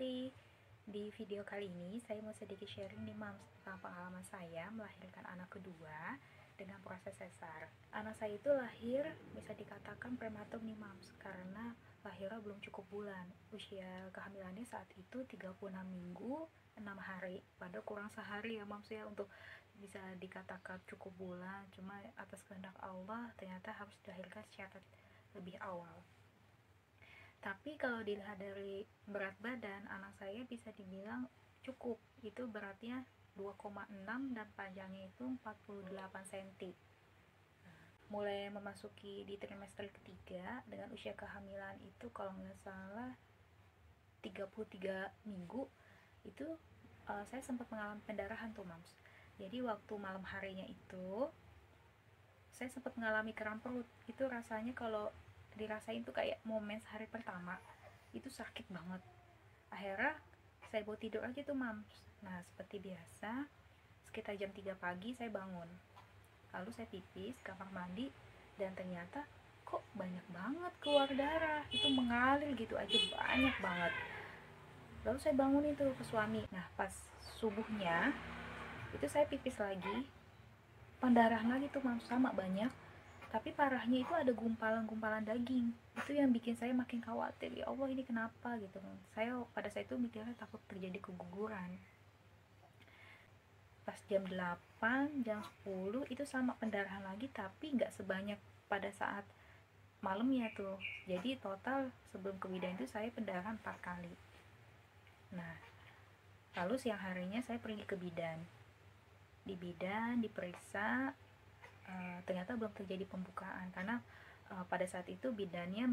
Lutfi. Di video kali ini saya mau sedikit sharing nih Mams tentang pengalaman saya melahirkan anak kedua dengan proses sesar. Anak saya itu lahir bisa dikatakan prematur nih Mams, karena lahirnya belum cukup bulan. Usia kehamilannya saat itu 36 minggu 6 hari, pada kurang sehari ya Mams ya untuk bisa dikatakan cukup bulan. Cuma atas kehendak Allah ternyata harus dilahirkan secara lebih awal. Tapi kalau dilihat dari berat badan, anak saya bisa dibilang cukup. Itu beratnya 2,6 dan panjangnya itu 48 cm. Mulai memasuki di trimester ketiga dengan usia kehamilan itu kalau nggak salah 33 minggu itu saya sempat mengalami pendarahan tuh Mams. Jadi waktu malam harinya itu saya sempat mengalami kram perut. Itu rasanya kalau dirasain tuh kayak momen hari pertama itu sakit banget. Akhirnya saya bawa tidur aja tuh Mams. Nah seperti biasa sekitar jam 3 pagi saya bangun, lalu saya pipis kamar mandi, dan ternyata kok banyak banget keluar darah, itu mengalir gitu aja banyak banget. Lalu saya bangun itu ke suami. Nah pas subuhnya itu saya pipis lagi, pendarahan lagi tuh Mams, sama banyak. Tapi parahnya itu ada gumpalan-gumpalan daging. Itu yang bikin saya makin khawatir, ya Allah ini kenapa gitu. Saya pada saat itu mikirnya takut terjadi keguguran. Pas jam 8, jam 10 itu sama pendarahan lagi, tapi nggak sebanyak pada saat malamnya tuh. Jadi total sebelum ke bidan itu saya pendarahan 4 kali. Nah lalu siang harinya saya pergi ke bidan. Di bidan diperiksa, ternyata belum terjadi pembukaan, karena pada saat itu bidannya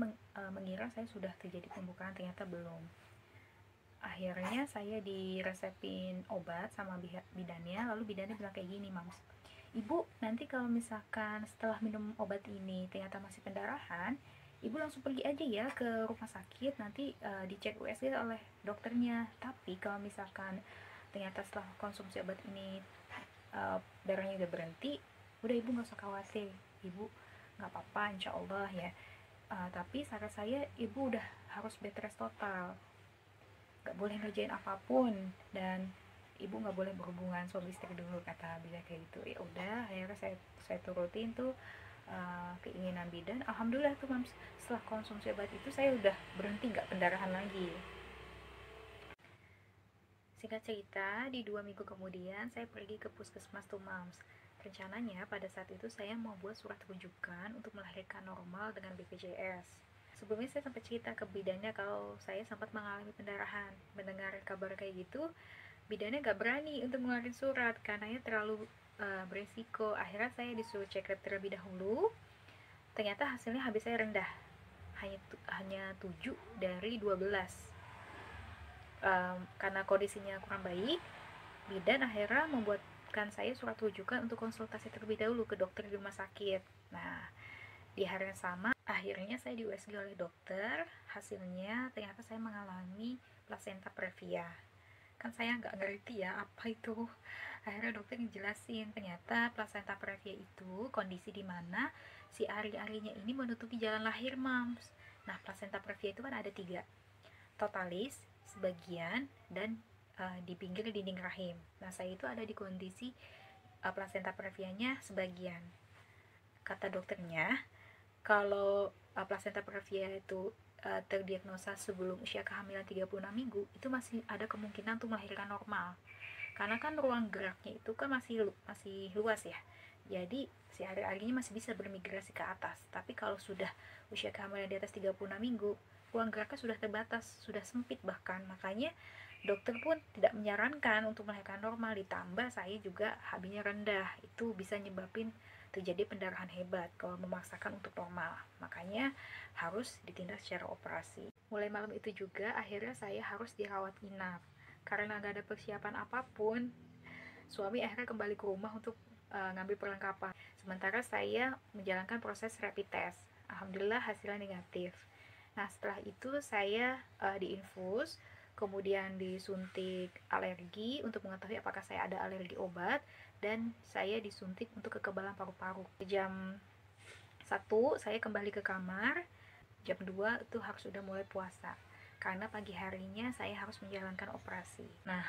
mengira saya sudah terjadi pembukaan, ternyata belum. Akhirnya saya diresepin obat sama bidannya, lalu bidannya bilang kayak gini Mams, Ibu nanti kalau misalkan setelah minum obat ini ternyata masih pendarahan, Ibu langsung pergi aja ya ke rumah sakit, nanti dicek USG oleh dokternya. Tapi kalau misalkan ternyata setelah konsumsi obat ini darahnya udah berhenti, udah Ibu nggak usah khawatir, Ibu nggak apa-apa insya Allah ya. Tapi saran saya Ibu udah harus bed rest total, nggak boleh ngerjain apapun, dan Ibu nggak boleh berhubungan suami istri dulu, kata bidan kayak gitu. Ya udah akhirnya saya turutin tuh keinginan bidan. Alhamdulillah tuh Mams, setelah konsumsi obat itu saya udah berhenti, nggak pendarahan lagi. Singkat cerita, di 2 minggu kemudian saya pergi ke puskesmas tuh Mams. Rencananya pada saat itu saya mau buat surat rujukan untuk melahirkan normal dengan BPJS. Sebelumnya saya sempat cerita ke bidannya kalau saya sempat mengalami pendarahan. Mendengar kabar kayak gitu, bidannya gak berani untuk mengeluarkan surat karena terlalu beresiko. Akhirnya saya disuruh cek lab terlebih dahulu. Ternyata hasilnya habis saya rendah, hanya 7 dari 12. Karena kondisinya kurang baik, bidan akhirnya membuatkan saya surat rujukan untuk konsultasi terlebih dahulu ke dokter di rumah sakit. Nah di hari yang sama akhirnya saya di USG oleh dokter. Hasilnya ternyata saya mengalami placenta previa. Kan saya nggak ngerti ya apa itu. Akhirnya dokter ngejelasin ternyata placenta previa itu kondisi di mana si ari-arinya ini menutupi jalan lahir Mams. Nah placenta previa itu kan ada 3, totalis, sebagian, dan di pinggir dinding rahim. Nah saya itu ada di kondisi placenta previanya sebagian. Kata dokternya kalau placenta previa itu terdiagnosa sebelum usia kehamilan 36 minggu, itu masih ada kemungkinan untuk melahirkan normal. Karena kan ruang geraknya itu kan masih luas ya. Jadi si ari-arinya masih bisa bermigrasi ke atas. Tapi kalau sudah usia kehamilan di atas 36 minggu, ruang geraknya sudah terbatas, sudah sempit bahkan. Makanya dokter pun tidak menyarankan untuk melahirkan normal, ditambah saya juga HB-nya rendah. Itu bisa nyebabin terjadi pendarahan hebat kalau memaksakan untuk normal. Makanya harus ditindak secara operasi. Mulai malam itu juga akhirnya saya harus dirawat inap. Karena gak ada persiapan apapun, suami akhirnya kembali ke rumah untuk ngambil perlengkapan. Sementara saya menjalankan proses rapid test. Alhamdulillah hasilnya negatif. Nah setelah itu saya diinfus, kemudian disuntik alergi untuk mengetahui apakah saya ada alergi obat, dan saya disuntik untuk kekebalan paru-paru. Jam 1 saya kembali ke kamar, jam 2 itu harus sudah mulai puasa. karena pagi harinya saya harus menjalankan operasi. Nah,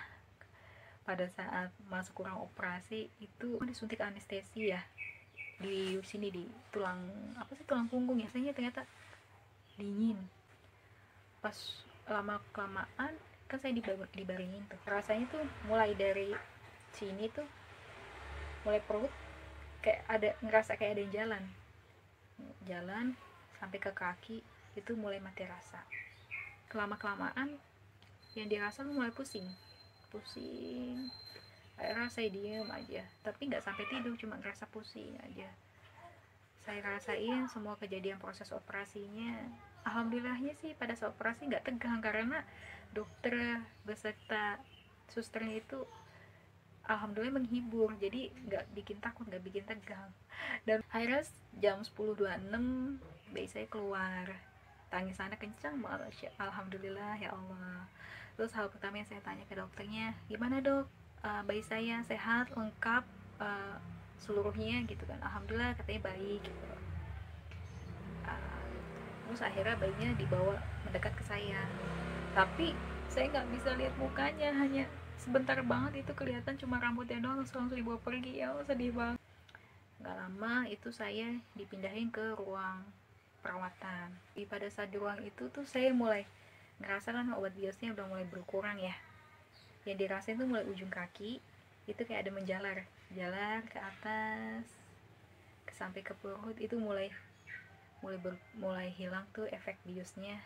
pada saat masuk ruang operasi itu disuntik anestesi ya, di sini di tulang tulang punggung ya. Saya ternyata dingin. Pas lama kelamaan kan saya dibaringin tuh, rasanya tuh mulai dari sini tuh, mulai perut kayak ngerasa kayak ada yang jalan sampai ke kaki, itu mulai mati rasa. Kelama kelamaan yang dirasa tuh mulai pusing. Akhirnya saya diem aja, tapi nggak sampai tidur, cuma ngerasa pusing aja. Saya rasain semua kejadian proses operasinya. Alhamdulillahnya sih pada saat operasi nggak tegang, karena dokter beserta susternya itu alhamdulillah menghibur, jadi nggak bikin takut, nggak bikin tegang. Dan akhirnya jam 10.26 bayi saya keluar, tangisannya kencang banget. Alhamdulillah ya Allah. Terus hal pertama yang saya tanya ke dokternya, gimana dok, bayi saya sehat, lengkap, seluruhnya gitu kan. Alhamdulillah katanya baik gitu. Terus akhirnya bayinya dibawa mendekat ke saya, tapi saya nggak bisa lihat mukanya, hanya sebentar banget itu kelihatan, cuma rambutnya doang, langsung dibawa pergi. Ya sedih banget. Nggak lama itu saya dipindahin ke ruang perawatan. Pada saat di ruang itu tuh saya mulai ngerasa kan obat biosnya udah mulai berkurang ya. Yang dirasain tuh mulai ujung kaki itu kayak ada menjalar ke atas, sampai ke perut, itu mulai hilang tuh efek biusnya.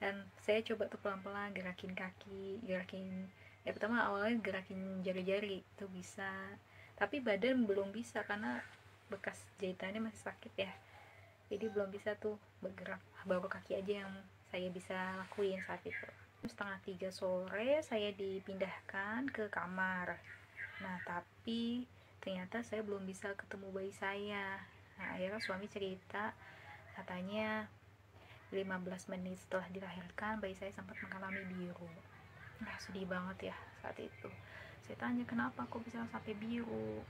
Dan saya coba tuh pelan-pelan gerakin kaki, pertama awalnya gerakin jari-jari itu bisa, tapi badan belum bisa karena bekas jahitannya masih sakit ya, jadi belum bisa tuh bergerak. Baru kaki aja yang saya bisa lakuin saat itu. 2:30 sore saya dipindahkan ke kamar. Nah tapi ternyata saya belum bisa ketemu bayi saya. Nah akhirnya suami cerita, katanya 15 menit setelah dilahirkan bayi saya sempat mengalami biru. Nah sedih banget ya saat itu. Saya tanya kenapa kok bisa sampai biru.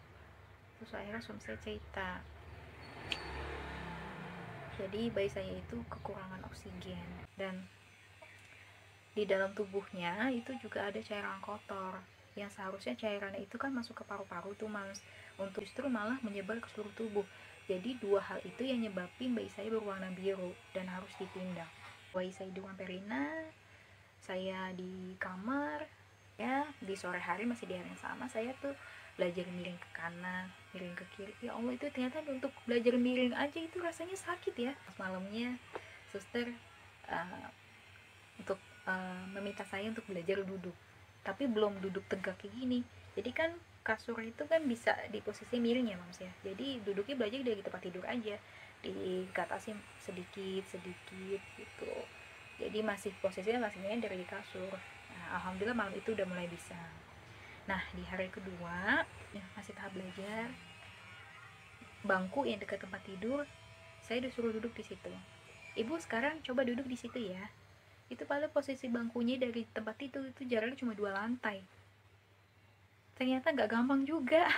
Terus akhirnya suami saya cerita, jadi bayi saya itu kekurangan oksigen, dan di dalam tubuhnya itu juga ada cairan kotor yang seharusnya cairannya itu kan masuk ke paru-paru tuh mas, untuk justru malah menyebar ke seluruh tubuh. Jadi dua hal itu yang nyebabin bayi saya berwarna biru dan harus dipindah. Bayi saya di ruang perina, saya di kamar ya. Di sore hari masih di hari yang sama saya tuh belajar miring ke kanan, miring ke kiri. Ya Allah, itu ternyata untuk belajar miring aja itu rasanya sakit ya. Malamnya suster untuk meminta saya untuk belajar duduk, tapi belum duduk tegak kayak gini. Jadi kan kasur itu kan bisa di posisi miring ya mams ya, jadi duduknya belajar dari tempat tidur aja, dikatasin sedikit gitu, jadi masih posisinya masih miring dari kasur. Nah, alhamdulillah malam itu udah mulai bisa. Nah di hari kedua ya, masih tahap belajar, bangku yang dekat tempat tidur saya disuruh duduk di situ. Ibu sekarang coba duduk di situ ya. Itu pada posisi bangkunya dari tempat itu jaraknya cuma 2 lantai. Ternyata nggak gampang juga.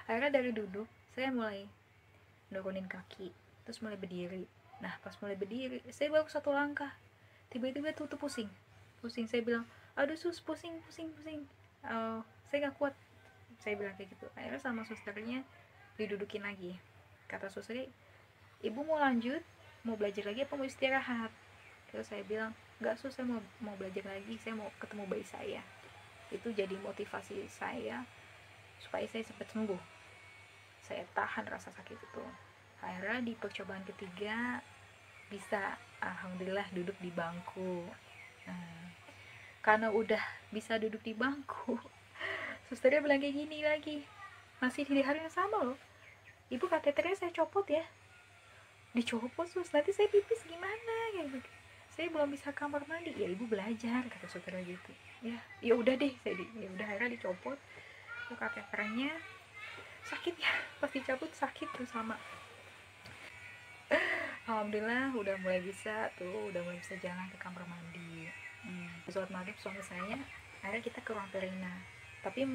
Akhirnya dari duduk saya mulai nurunin kaki, terus mulai berdiri. Nah pas mulai berdiri saya baru 1 langkah, tiba-tiba tuh pusing. Saya bilang, aduh sus, pusing. Saya nggak kuat, saya bilang kayak gitu. Akhirnya sama susternya didudukin lagi. Kata susternya, ibu mau lanjut, mau belajar lagi apa mau istirahat? Terus saya bilang, enggak sus, saya mau belajar lagi, saya mau ketemu bayi saya. Itu jadi motivasi saya supaya saya cepat sembuh. Saya tahan rasa sakit itu. Akhirnya di percobaan ketiga bisa, alhamdulillah duduk di bangku. Karena udah bisa duduk di bangku, susternya bilang kayak gini lagi, masih di hari yang sama loh, ibu kateternya saya copot ya. Dicopot sus, nanti saya pipis gimana gitu. Saya belum bisa kamar mandi. Ya ibu belajar, kata saudara gitu. Ya udah deh, ya udah akhirnya dicopot tuh kateternya. Sakit ya, pas dicabut sakit tuh sama. Alhamdulillah udah mulai bisa jalan ke kamar mandi. Sholat maghrib suami saya, akhirnya kita ke ruang perina, tapi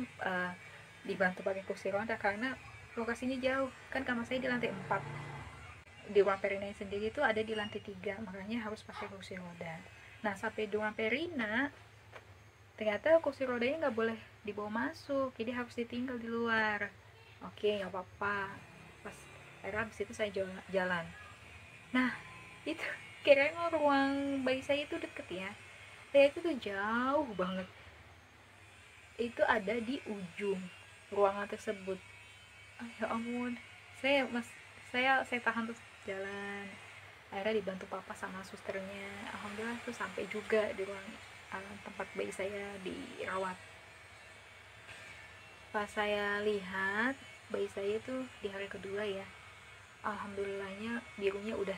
dibantu pakai kursi roda karena lokasinya jauh kan. Kamar saya di lantai 4, di ruang perina sendiri itu ada di lantai 3, makanya harus pakai kursi roda. Nah sampai di ruang perina ternyata kursi rodanya nggak boleh dibawa masuk, jadi harus ditinggal di luar. Oke, nggak apa-apa. Pas akhirnya habis itu saya jalan. Nah itu kirain ruang bayi saya itu deket ya, saya itu tuh jauh banget, itu ada di ujung ruangan tersebut. Ya ampun, saya tahan terus jalan. Akhirnya dibantu papa sama susternya, alhamdulillah tuh sampai juga di ruang tempat bayi saya dirawat. Pas saya lihat bayi saya tuh di hari kedua ya, alhamdulillahnya birunya udah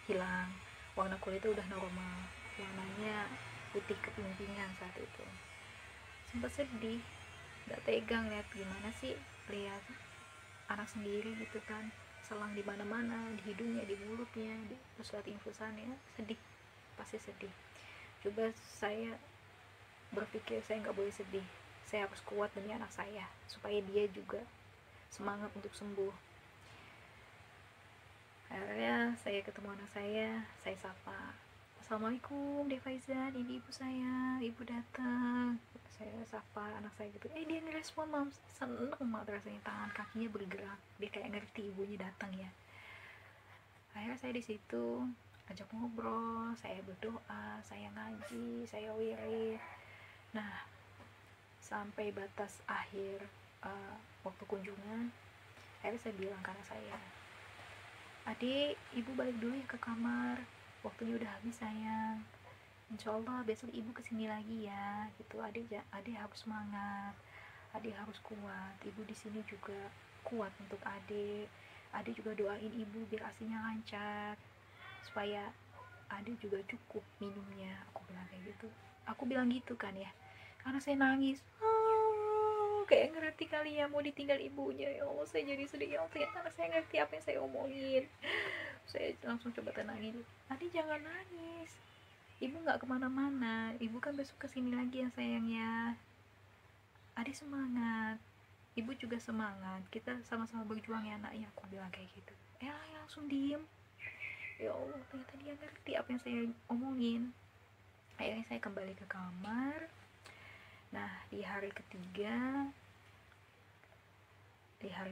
hilang, warna kulitnya udah normal, warnanya putih keping-pingan saat itu. Sempat sedih, gak tegang lihat, gimana sih lihat anak sendiri gitu kan, selang di mana-mana, di hidungnya, di mulutnya, terus lihat infusannya, sedih, pasti sedih. Coba saya berpikir saya nggak boleh sedih, saya harus kuat demi anak saya supaya dia juga semangat untuk sembuh. Akhirnya saya ketemu anak saya sapa, assalamualaikum Dek Faizan, ini ibu saya, ibu datang. Saya sapa anak saya gitu, dia ngerespon, mam, seneng banget rasanya, tangan kakinya bergerak, dia kayak ngerti ibunya datang ya. Akhirnya saya di situ ajak ngobrol, saya berdoa, saya ngaji, saya wirid. Nah sampai batas akhir waktu kunjungan, akhirnya saya bilang ke anak saya, adik, ibu balik dulu ya ke kamar, waktunya udah habis sayang, insya Allah besok ibu kesini lagi ya gitu. Adik harus semangat, adik harus kuat, ibu di sini juga kuat untuk adik juga doain ibu biar asinya lancar, supaya adik juga cukup minumnya. Aku bilang gitu kan ya, karena saya nangis, kayak ngerti kali ya mau ditinggal ibunya. Ya Allah, saya jadi sedih. Ya Allah, ternyata saya ngerti apa yang saya omongin. Saya langsung coba tenangin, adik jangan nangis, ibu nggak kemana-mana, ibu kan besok kesini lagi ya sayang ya, adik semangat, ibu juga semangat, kita sama-sama berjuang ya nak ya. Aku bilang kayak gitu. Ya langsung diem. Ya Allah, ternyata dia ngerti apa yang saya omongin. Akhirnya saya kembali ke kamar. Nah di hari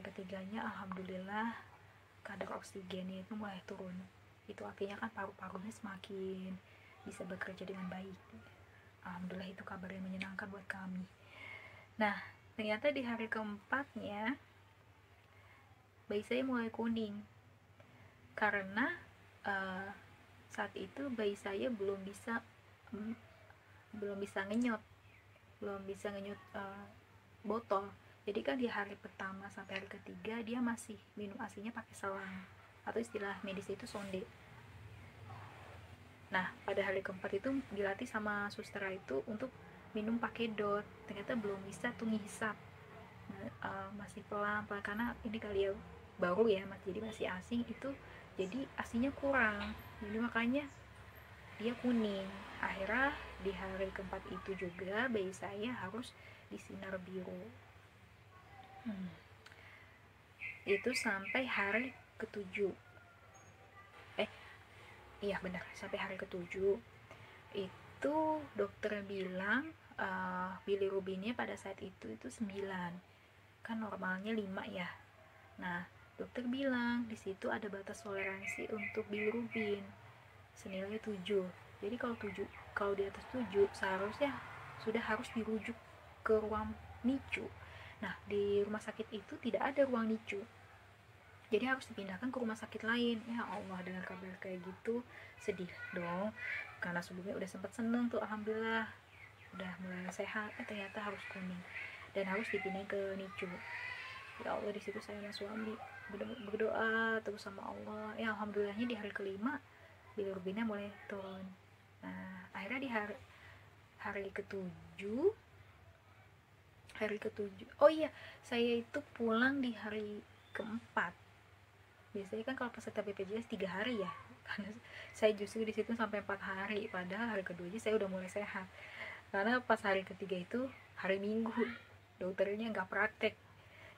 ketiganya alhamdulillah kadar oksigennya itu mulai turun. Itu artinya kan paru-parunya semakin bisa bekerja dengan baik. Alhamdulillah, itu kabar yang menyenangkan buat kami. Nah ternyata di hari keempatnya bayi saya mulai kuning, karena saat itu bayi saya belum bisa ngenyot botol. Jadi kan di hari pertama sampai hari ketiga dia masih minum asinya pakai selang, atau istilah medis itu sonde. Nah pada hari keempat itu dilatih sama suster itu untuk minum pakai dot. Ternyata belum bisa tuh ngisap. Masih pelan-pelan, karena ini kali ya baru ya mas, jadi masih asing itu, jadi asinya kurang, jadi makanya dia kuning. Akhirnya di hari keempat itu juga bayi saya harus disinar biru. Itu sampai hari ketujuh. Iya benar, sampai hari ketujuh itu dokter bilang bilirubinnya pada saat itu 9, kan normalnya 5 ya. Nah dokter bilang di situ ada batas toleransi untuk bilirubin senilai 7. Jadi kalau di atas 7 seharusnya sudah harus dirujuk ke ruang NICU. Nah di rumah sakit itu tidak ada ruang NICU, jadi harus dipindahkan ke rumah sakit lain. Ya Allah, dengan kabar kayak gitu sedih dong, karena sebelumnya udah sempat seneng tuh, alhamdulillah udah mulai sehat, ternyata harus kuning dan harus dipindahin ke NICU. Ya Allah, di situ saya dan suami berdoa terus sama Allah. Ya alhamdulillahnya di hari kelima bilirubinnya mulai turun. Nah akhirnya di hari ketujuh oh iya, saya itu pulang di hari keempat. Biasanya kan kalau peserta BPJS 3 hari ya, karena saya justru di situ sampai 4 hari, padahal hari kedua aja saya udah mulai sehat. Karena pas hari ketiga itu hari Minggu, dokternya nggak praktek,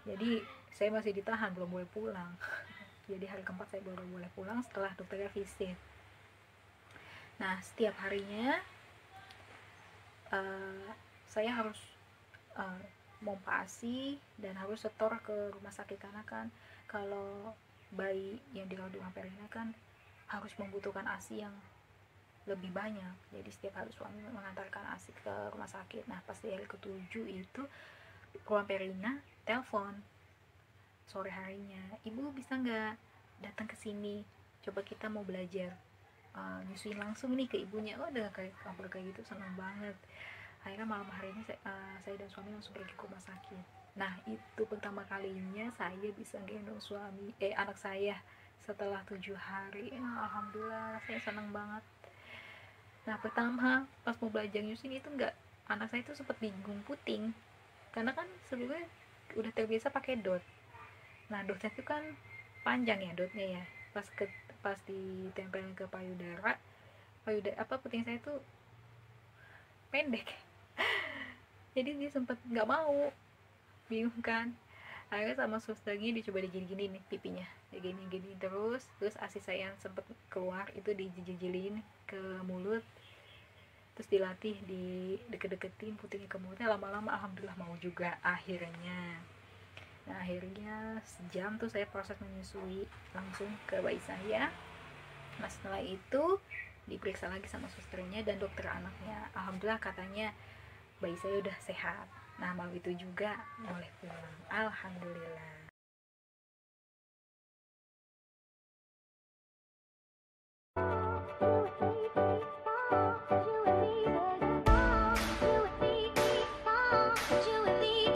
jadi saya masih ditahan, belum boleh pulang. Jadi hari keempat saya baru boleh pulang setelah dokternya visit. Nah, setiap harinya saya harus mompa ASI dan harus setor ke rumah sakit, karena kan kalau bayi yang dirawat di rumah Perina kan harus membutuhkan ASI yang lebih banyak. Jadi setiap hari suami mengantarkan ASI ke rumah sakit. Nah, pas di hari ke-7 itu rumah Perina telepon sore harinya, ibu bisa nggak datang ke sini, coba kita mau belajar nyusuin langsung nih ke ibunya. Oh, dengan kabar kayak gitu senang banget. Akhirnya malam harinya saya dan suami langsung pergi ke rumah sakit. Nah, itu pertama kalinya saya bisa gendong anak saya setelah 7 hari. Alhamdulillah, saya senang banget. Nah, pertama pas mau belajar nyusuin itu enggak, anak saya itu sempat bingung puting, karena kan sebelumnya udah terbiasa pakai dot. Nah, dotnya itu kan panjang ya dotnya ya. Pas ditempelin ke payudara puting saya itu pendek. Jadi dia sempat nggak mau, bingung kan. Akhirnya sama susternya dicoba digini-gini nih pipinya, digini-gini terus ASI saya yang sempet keluar itu dijijilin ke mulut, terus dilatih di deket-deketin putingnya ke mulutnya. Lama-lama alhamdulillah mau juga akhirnya. Nah, akhirnya sejam tuh saya proses menyusui langsung ke bayi saya. Nah, setelah itu diperiksa lagi sama susternya dan dokter anaknya. Alhamdulillah katanya bayi saya udah sehat. Nah, malam itu juga boleh pulang. Alhamdulillah. You and me,